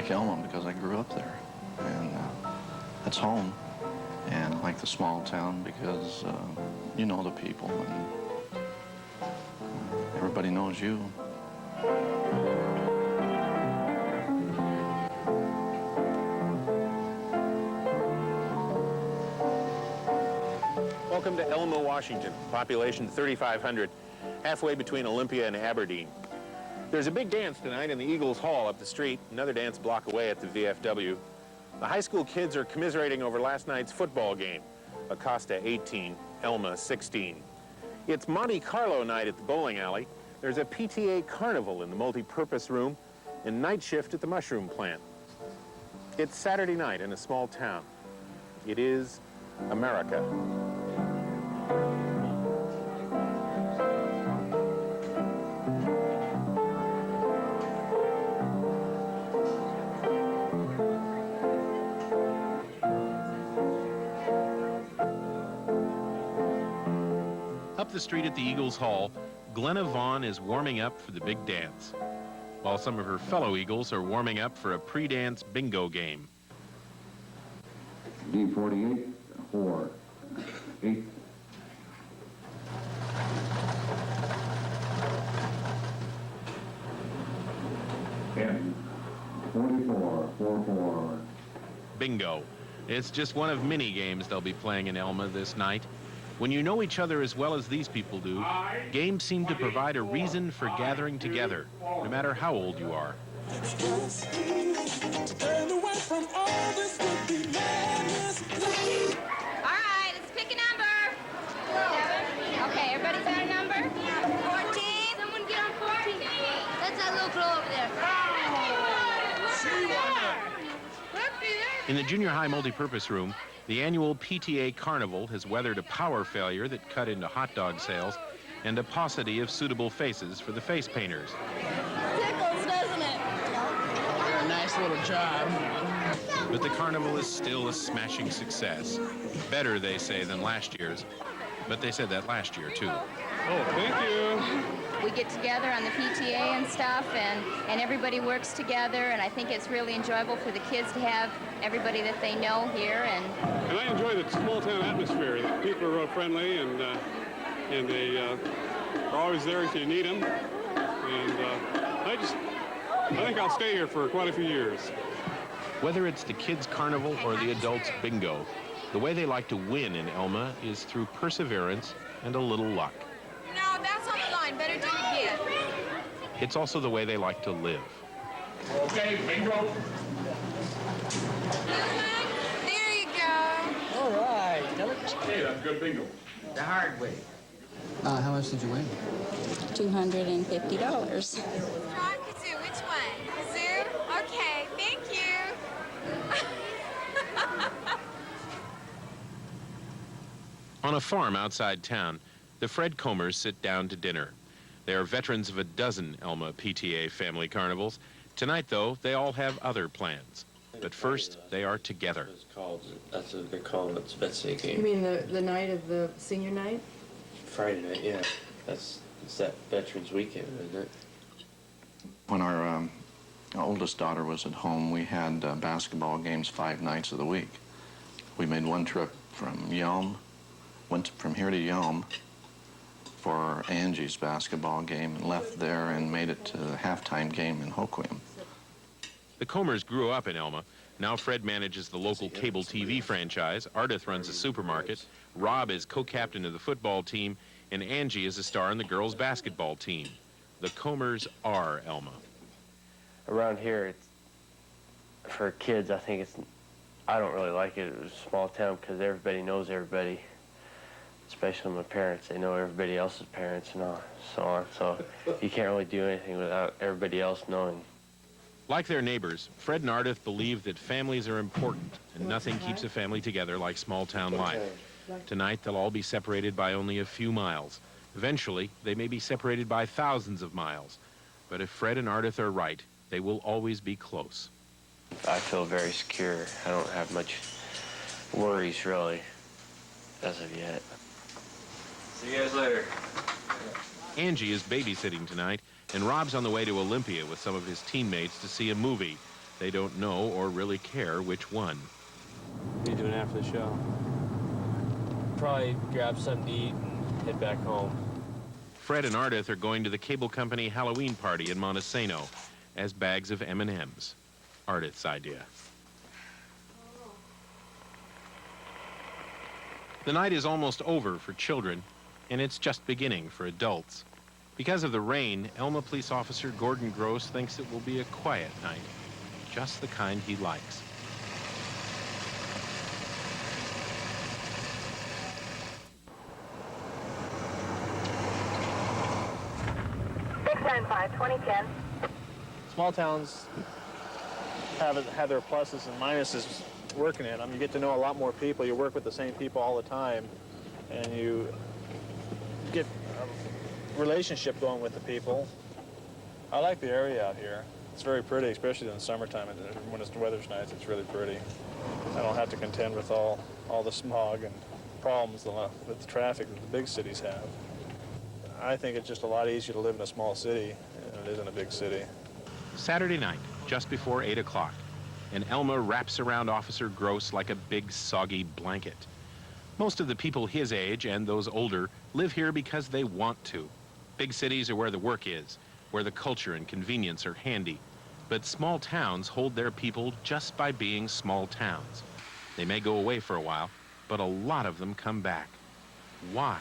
like Elma because I grew up there, and that's home. And I like the small town because you know the people, and everybody knows you. Welcome to Elma, Washington, population 3,500, halfway between Olympia and Aberdeen. There's a big dance tonight in the Eagles Hall up the street, another dance block away at the VFW. The high school kids are commiserating over last night's football game. Acosta 18, Elma 16. It's Monte Carlo night at the bowling alley. There's a PTA carnival in the multi-purpose room and night shift at the mushroom plant. It's Saturday night in a small town. It is America. Up the street at the Eagles Hall, Glenna Vaughn is warming up for the big dance, while some of her fellow Eagles are warming up for a pre-dance bingo game. D48, 4, 8. And 44, 4, 4. Bingo. It's just one of many games they'll be playing in Elma this night. When you know each other as well as these people do, games seem to provide a reason for gathering together, no matter how old you are. All right, let's pick a number. 7. Okay, everybody's got a number? 14. Someone get on 14. That's that little girl over there. In the junior high multipurpose room, the annual PTA Carnival has weathered a power failure that cut into hot dog sales and a paucity of suitable faces for the face painters. Tickles, doesn't it? A nice little job. But the carnival is still a smashing success. Better, they say, than last year's. But they said that last year, too. Oh, thank you. We get together on the PTA and stuff, and everybody works together, and I think it's really enjoyable for the kids to have everybody that they know here. And I enjoy the small town atmosphere. The people are real friendly, and they are always there if you need them. And I think I'll stay here for quite a few years. Whether it's the kids' carnival or the adults' bingo, the way they like to win in Elma is through perseverance and a little luck. no, that's on the line. Better do it again. It's also the way they like to live. Okay, bingo. There you go. All right. Hey, that's good bingo. The hard way. How much did you win? $250. Kazoo, which one? Kazoo? Okay, thank you. On a farm outside town, the Fred Comers sit down to dinner. They are veterans of a dozen Elma PTA family carnivals. Tonight, though, they all have other plans. But first, they are together. That's what they're calling it, Spetsy game. You mean the night of the senior night? Friday night, yeah. It's that Veterans Weekend, isn't it? When our oldest daughter was at home, we had basketball games 5 nights of the week. We made one trip from Yelm, went from here to Yelm for Angie's basketball game and left there and made it to the halftime game in Hoquiam. The Comers grew up in Elma. Now Fred manages the local cable TV franchise, Ardith runs a supermarket, Rob is co-captain of the football team, and Angie is a star on the girls' basketball team. The Comers are Elma. Around here, it's, for kids, I don't really like it. It was a small town because everybody knows everybody, especially my parents. They know everybody else's parents and so on. So you can't really do anything without everybody else knowing. Like their neighbors, Fred and Ardith believe that families are important and nothing keeps a family together like small-town life. Tonight, they'll all be separated by only a few miles. Eventually, they may be separated by thousands of miles. But if Fred and Ardith are right, they will always be close. I feel very secure. I don't have much worries, really, as of yet. See you guys later. Angie is babysitting tonight, and Rob's on the way to Olympia with some of his teammates to see a movie. They don't know or really care which one. What are you doing after the show? Probably grab something to eat and head back home. Fred and Ardith are going to the cable company Halloween party in Montesano as bags of M&Ms. Ardith's idea. The night is almost over for children, and it's just beginning for adults. Because of the rain, Elma Police Officer Gordon Gross thinks it will be a quiet night, just the kind he likes. Small towns have their pluses and minuses working in them. You get to know a lot more people. You work with the same people all the time, and you get a relationship going with the people. I like the area out here. It's very pretty, especially in the summertime. When the weather's nice, it's really pretty. I don't have to contend with all the smog and problems with the traffic that the big cities have. I think it's just a lot easier to live in a small city than it is in a big city. Saturday night, just before 8 o'clock, and Elma wraps around Officer Gross like a big, soggy blanket. Most of the people his age and those older live here because they want to. Big cities are where the work is, where the culture and convenience are handy. But small towns hold their people just by being small towns. They may go away for a while, but a lot of them come back. Why?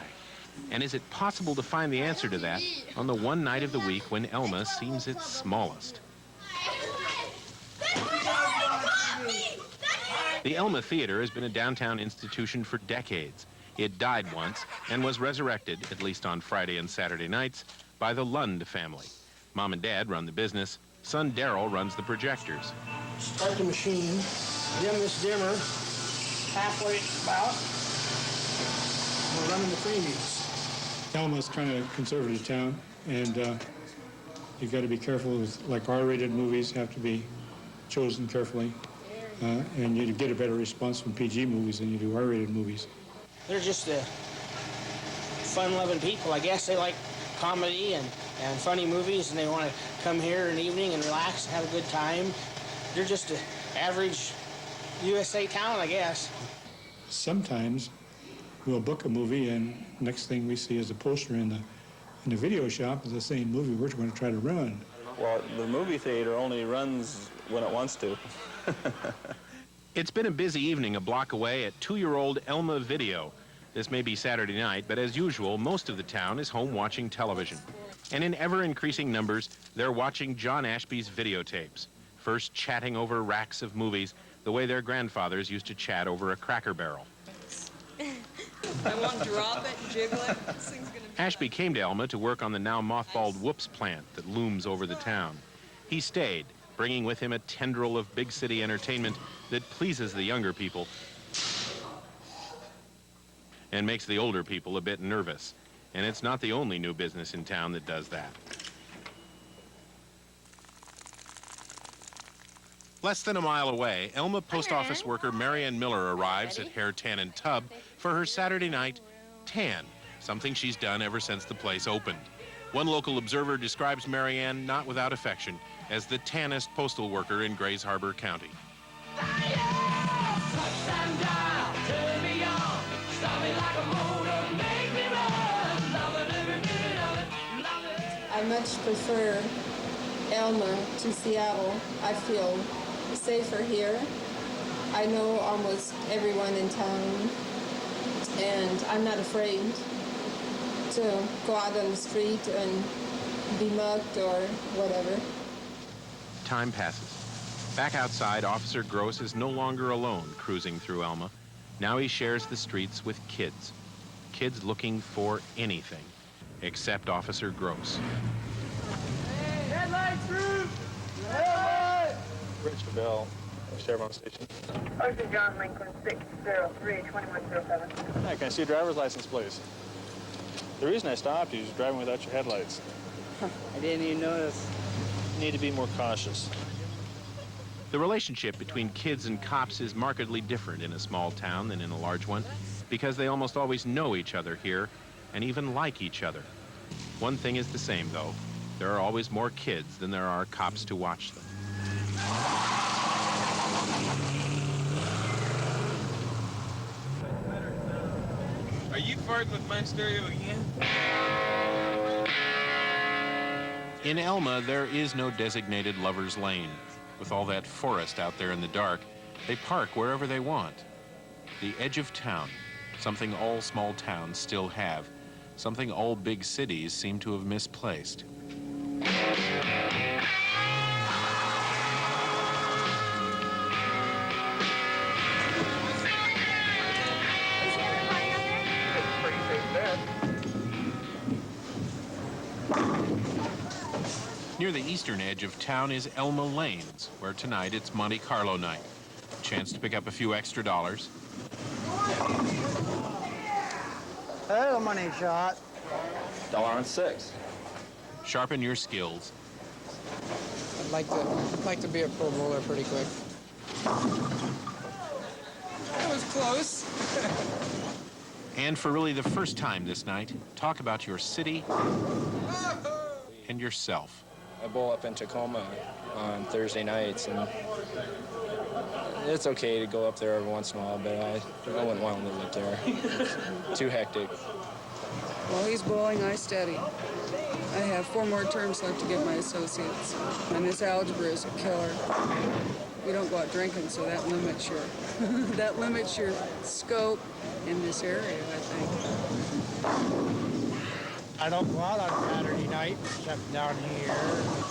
And is it possible to find the answer to that on the one night of the week when Elma seems its smallest? The Elma Theater has been a downtown institution for decades. It died once and was resurrected, at least on Friday and Saturday nights, by the Lund family. Mom and Dad run the business. Son Daryl runs the projectors. Start the machine, dim this dimmer, halfway about. We're running the freebies. Elma's kind of a conservative town, and you've got to be careful with, like, R-rated movies have to be chosen carefully, and you get a better response from PG movies than you do R-rated movies. They're just fun-loving people. I guess they like comedy and funny movies, and they want to come here an evening and relax and have a good time. They're just an average USA town, I guess. Sometimes we'll book a movie, and next thing we see is a poster in the video shop of the same movie we're going to try to run. Well, the movie theater only runs when it wants to. It's been a busy evening a block away at 2-year-old Elma Video. This may be Saturday night, but as usual, most of the town is home watching television. And in ever-increasing numbers, they're watching John Ashby's videotapes, first chatting over racks of movies the way their grandfathers used to chat over a Cracker Barrel. I want to drop it and jiggle it. This thing's gonna be Ashby came to Elma to work on the now mothballed Whoops plant that looms over the town. He stayed, bringing with him a tendril of big city entertainment that pleases the younger people and makes the older people a bit nervous. And it's not the only new business in town that does that. Less than a mile away, Elma post office worker Marianne Miller arrives at Hair, Tan and Tub for her Saturday night tan, something she's done ever since the place opened. One local observer describes Marianne, not without affection, as the tannest postal worker in Grays Harbor County. I much prefer Elma to Seattle. I feel safer here. I know almost everyone in town, and I'm not afraid to go out on the street and be mugged or whatever. Time passes. Back outside, Officer Gross is no longer alone cruising through Elma. Now he shares the streets with kids. Kids looking for anything except Officer Gross. Headlights, Ruth! Rich Bell, Chevron Station. Ocean John Lincoln 603-2107. Hi, can I see your driver's license, please? The reason I stopped you is driving without your headlights. I didn't even notice. You need to be more cautious. The relationship between kids and cops is markedly different in a small town than in a large one because they almost always know each other here and even like each other. One thing is the same, though. There are always more kids than there are cops to watch them. farting with my stereo again? In Elma, there is no designated lover's lane. With all that forest out there in the dark, they park wherever they want. The edge of town, something all small towns still have, something all big cities seem to have misplaced. Near the eastern edge of town is Elma Lanes, where tonight it's Monte Carlo night. A chance to pick up a few extra dollars. There's a money shot. $1.06. Sharpen your skills. I'd like to be a pro bowler pretty quick. That was close. And for really the first time this night, talk about your city and yourself. I bowl up in Tacoma on Thursday nights, and it's okay to go up there every once in a while, but I wouldn't want to live up there. It's too hectic. While he's bowling, I study. I have 4 more terms left to get my associates, and this algebra is a killer. We don't go out drinking, so that limits your scope in this area, I think. I don't go out on Saturday night except down here.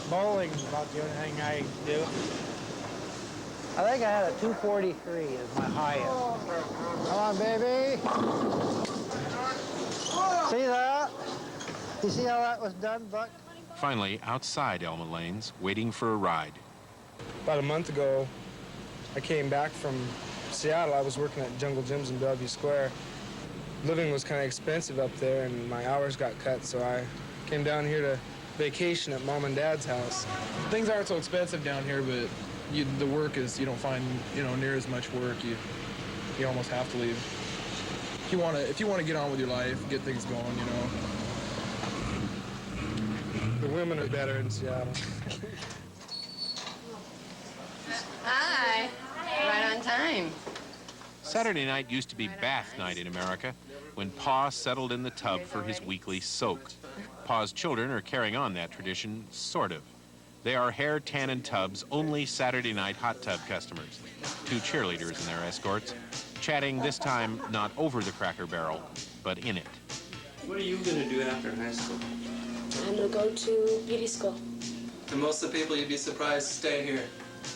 Bowling's about the only thing I do. I think I had a 243 as my highest. Come on, baby. See that? You see how that was done, Buck? Finally, outside Elma Lanes, waiting for a ride. About a month ago, I came back from Seattle. I was working at Jungle Gyms in Bellevue Square. Living was kind of expensive up there, and my hours got cut, so I came down here to vacation at Mom and Dad's house. Things aren't so expensive down here, but the work is, you don't find, near as much work. You almost have to leave. If you want to get on with your life, get things going, The women are better in Seattle. Hi. Right on time. Saturday night used to be bath night in America, when Pa settled in the tub for his weekly soak. Pa's children are carrying on that tradition, sort of. They are hair, tan, and tubs only Saturday night hot tub customers. 2 cheerleaders and their escorts, chatting this time not over the Cracker Barrel, but in it. What are you going to do after high school? I'm going to go to beauty school. And most of the people, you'd be surprised, stay here.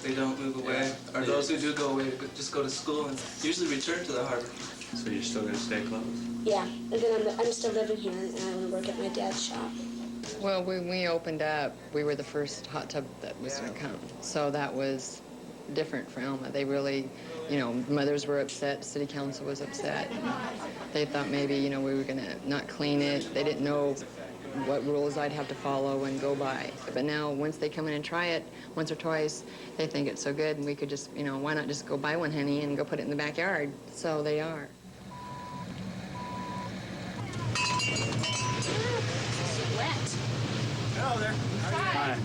They don't move away. Or those who do go away, just go to school and usually return to the harbor. So you're still going to stay close? Yeah, and then I'm still living here, and I want to work at my dad's shop. Well, when we opened up, we were the first hot tub that was going to come. So that was different for Elma. They really, mothers were upset, city council was upset. They thought maybe, we were going to not clean it. They didn't know what rules I'd have to follow and go by. But now, once they come in and try it once or twice, they think it's so good, and we could just, why not just go buy one, honey, and go put it in the backyard? So they are. Wet. Hello there. Hi.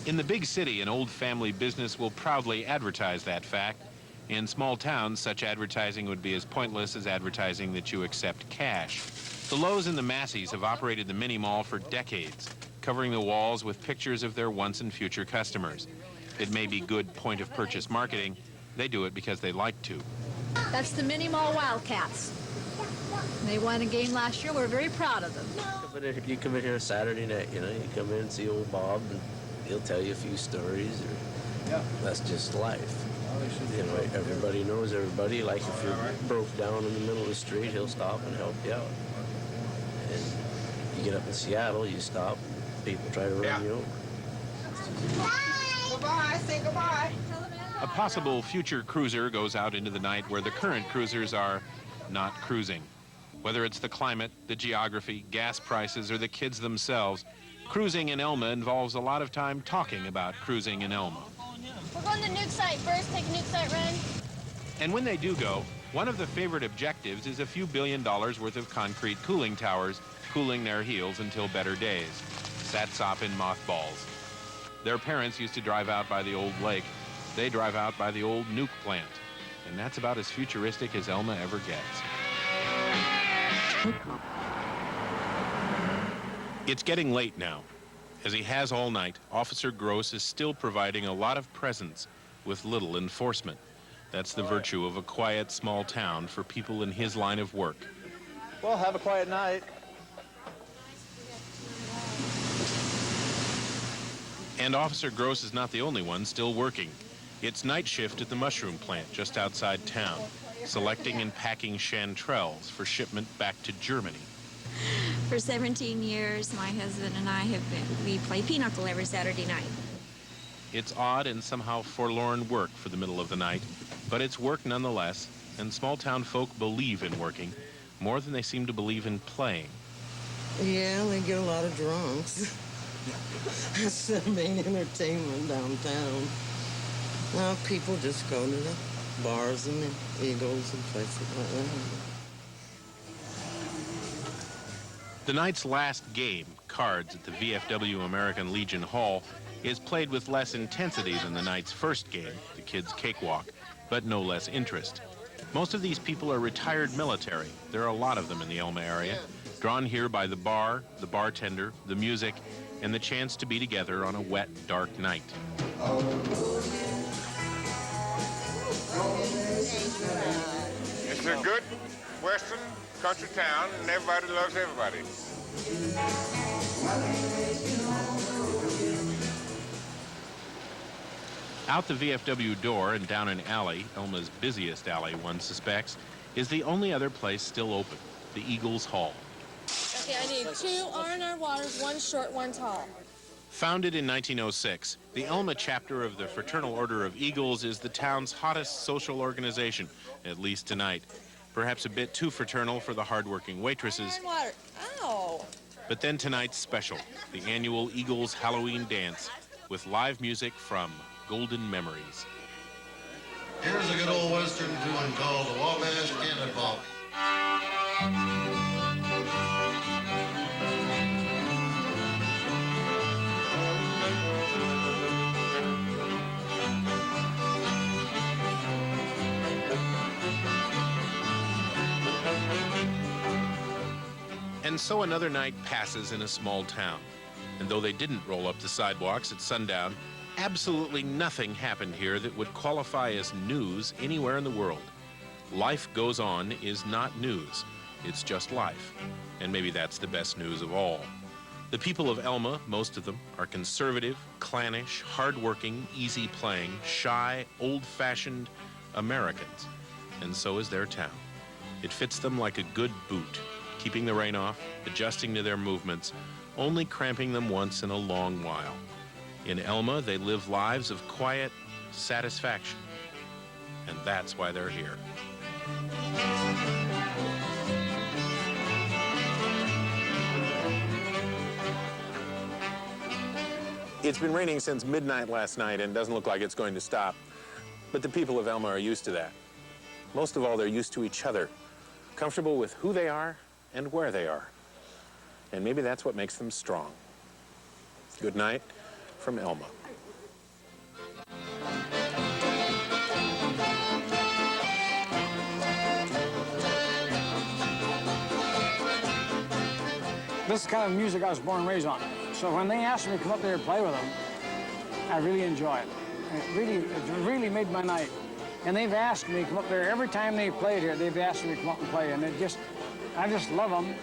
In the big city, an old family business will proudly advertise that fact. In small towns, such advertising would be as pointless as advertising that you accept cash. The Lowe's and the Massey's have operated the mini mall for decades, covering the walls with pictures of their once and future customers. It may be good point-of-purchase marketing. They do it because they like to. That's the Mini Mall Wildcats. They won a game last year. We're very proud of them. But if you come in here Saturday night, you come in and see old Bob, and he'll tell you a few stories. That's just life. Everybody knows everybody. Like if you're broke down in the middle of the street, he'll stop and help you out. And you get up in Seattle, you stop, people try to run you over. Goodbye. Say goodbye. A possible future cruiser goes out into the night where the current cruisers are not cruising. Whether it's the climate, the geography, gas prices, or the kids themselves, cruising in Elma involves a lot of time talking about cruising in Elma. We're going to the nuke site first, take a nuke site run. And when they do go, one of the favorite objectives is a few $1 billion worth of concrete cooling towers, cooling their heels until better days. Satsop in mothballs. Their parents used to drive out by the old lake. They drive out by the old nuke plant. And that's about as futuristic as Elma ever gets. It's getting late now. As he has all night, Officer Gross is still providing a lot of presents with little enforcement. That's the virtue of a quiet, small town for people in his line of work. Well, have a quiet night. And Officer Gross is not the only one still working. It's night shift at the mushroom plant just outside town, selecting and packing chanterelles for shipment back to Germany. For 17 years, my husband and I we play pinochle every Saturday night. It's odd and somehow forlorn work for the middle of the night, but it's work nonetheless, and small-town folk believe in working more than they seem to believe in playing. Yeah, they get a lot of drunks. That's the main entertainment downtown. Now people just go to the bars and the Eagles and places like that. The night's last game, cards at the VFW American Legion Hall, is played with less intensity than the night's first game, the kids' cakewalk, but no less interest. Most of these people are retired military. There are a lot of them in the Elma area, drawn here by the bar, the bartender, the music, and the chance to be together on a wet, dark night. It's a good western country town, and everybody loves everybody. Out the VFW door and down an alley, Elma's busiest alley, one suspects, is the only other place still open, the Eagles Hall. Okay, I need 2 R&R waters, 1 short, 1 tall. Founded in 1906, the Elma chapter of the Fraternal Order of Eagles is the town's hottest social organization, at least tonight. Perhaps a bit too fraternal for the hardworking waitresses. Water. Ow. But then tonight's special, the annual Eagles Halloween dance, with live music from Golden Memories. Here's a good old western tune called the Wabash Cannonball. And so another night passes in a small town. And though they didn't roll up the sidewalks at sundown, absolutely nothing happened here that would qualify as news anywhere in the world. Life goes on is not news. It's just life. And maybe that's the best news of all. The people of Elma, most of them, are conservative, clannish, hardworking, easy-playing, shy, old-fashioned Americans. And so is their town. It fits them like a good boot, keeping the rain off, adjusting to their movements, only cramping them once in a long while. In Elma, they live lives of quiet satisfaction. And that's why they're here. It's been raining since midnight last night and doesn't look like it's going to stop. But the people of Elma are used to that. Most of all, they're used to each other, comfortable with who they are and where they are. And maybe that's what makes them strong. Good night from Elma. This is the kind of music I was born and raised on. So when they asked me to come up there and play with them, I really enjoy it. It really made my night. And they've asked me to come up there every time they played here. They've asked me to come up and play, and I just love them.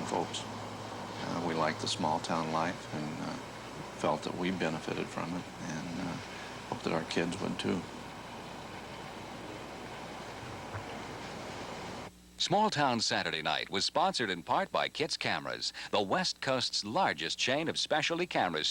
town folks. We like the small town life and felt that we benefited from it, and hope that our kids would too. Small Town Saturday Night was sponsored in part by Kit's Cameras, the West Coast's largest chain of specialty cameras.